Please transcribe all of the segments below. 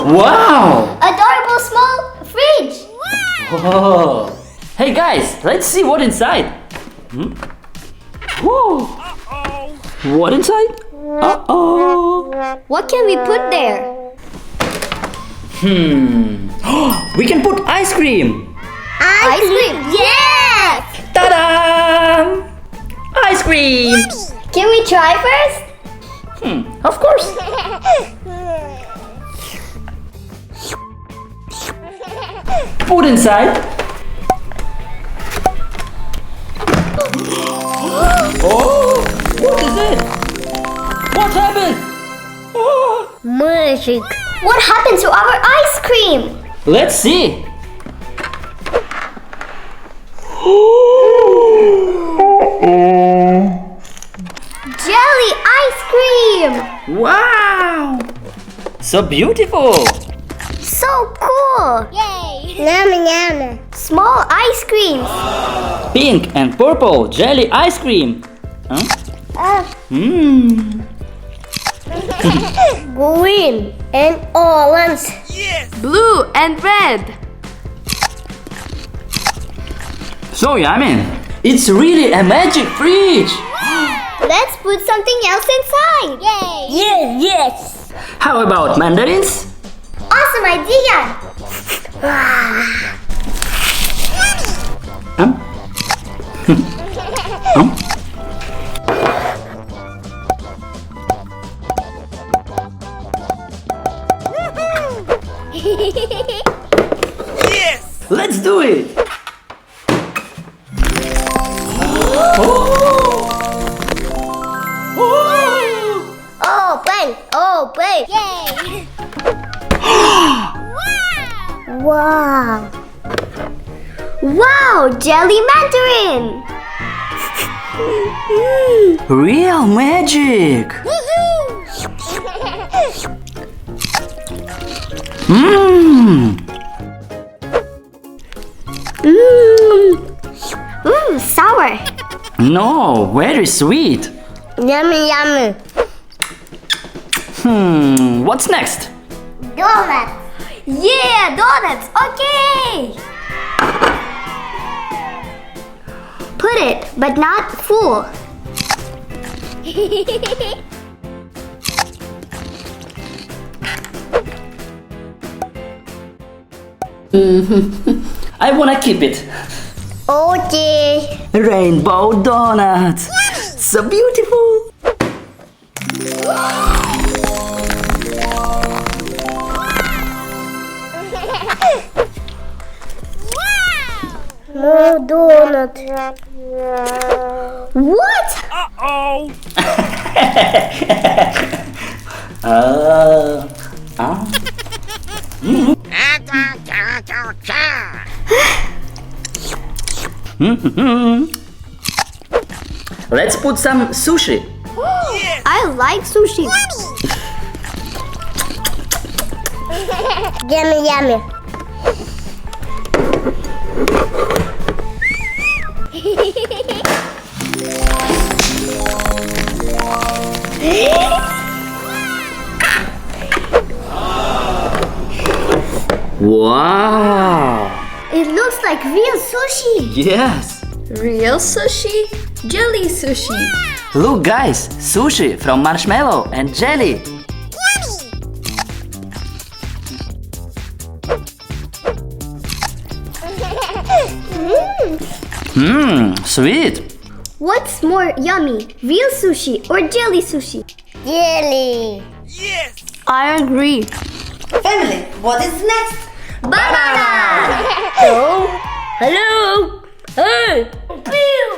Wow! Adorable small fridge. Whoa. Hey guys, let's see what inside. Whoa. What inside? Uh-oh. What can we put there? We can put ice cream. Ice cream. Yes! Ta-da! Ice cream. Can we try first? Of course. Put inside. Oh, what is it? What happened? Oh. Magic. What happened to our ice cream? Let's see. Jelly ice cream. Wow! So beautiful. So cool. Yay. Yummy yummy. Small ice creams. Pink and purple jelly ice cream. Huh? Green and orange. Blue and red. So yummy. It's really a magic fridge. Let's put something else inside. Yay. Yes. How about mandarins? Awesome idea. Let's do it. Open. Yay. Wow. Wow, jelly mandarin. Real magic. Sour. No, very sweet. Yummy. What's next? Donuts. Yeah, donuts. Okay. Put it, but not full. I wanna keep it. Okay. Rainbow donuts. So beautiful. More donut. What? Let's put some sushi. I like sushi. Yummy. Wow. It looks like real sushi. Yes. Real sushi, jelly sushi. Look guys, sushi from marshmallow and jelly. Sweet. What's more yummy, real sushi or jelly sushi? Jelly. I agree. Family, what is next? Banana. Hello. Hey.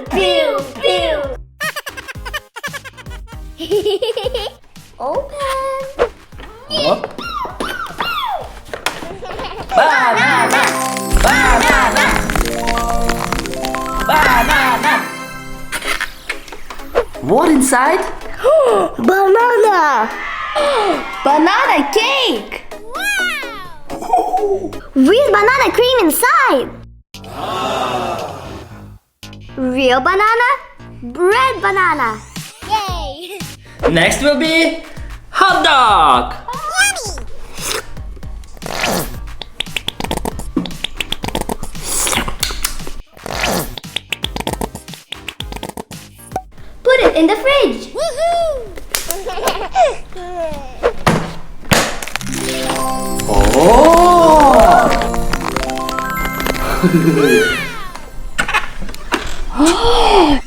Pew. Open. Banana. What inside? Banana. Banana cake. Real banana cream inside. Real banana, bread banana. Yay! Next will be hot dog. it in the fridge.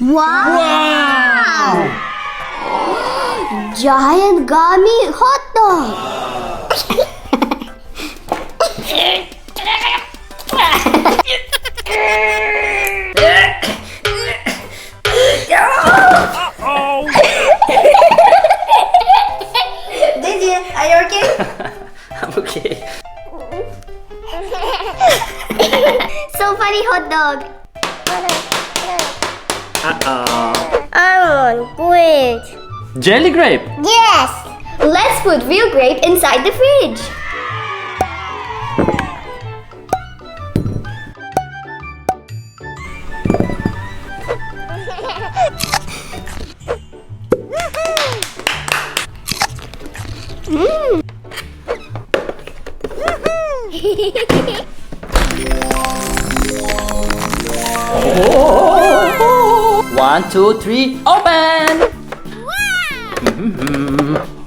Wow! Giant gummy hot dog. Dany, are you okay? I'm okay. So funny, hot dog. Uh-oh. Wait. Jelly grape. Yes. Let's put real grape inside the fridge. One, two, three, open!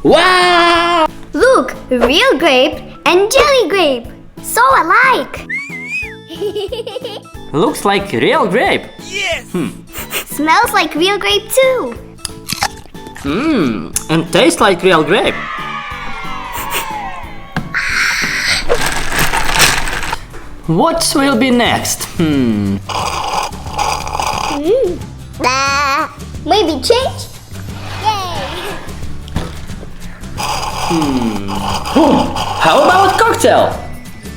Wow! Look, real grape and jelly grape. So alike. Looks like real grape. Smells like real grape too. And tastes like real grape. What will be next? Maybe change? How about cocktail?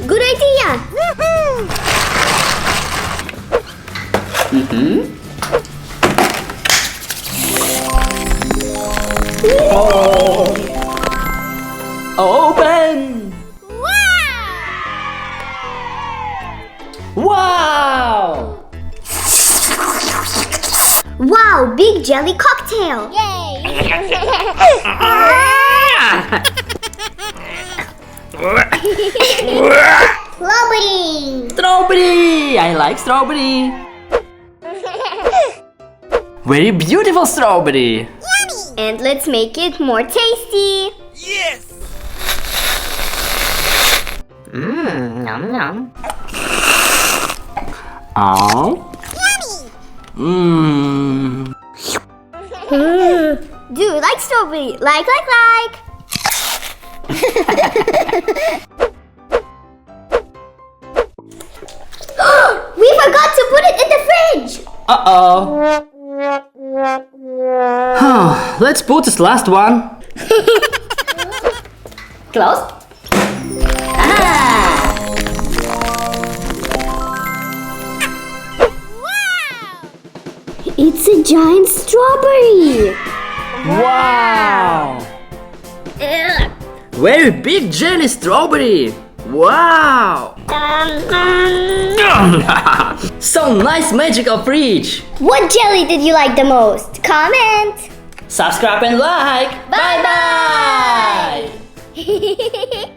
Good idea. Open! Wow! Wow, big jelly cocktail. Strawberry. Strawberry! I like strawberry. Very beautiful strawberry. And let's make it more tasty. Nom nom. Oh. Do you like strawberry? Like. We forgot to put it in the fridge. Uh-oh. Let's put this last one. Close. It's a giant strawberry. Wow! Very big jelly strawberry. Wow! So nice magical fridge. What jelly did you like the most? Comment. Subscribe and like. Bye bye.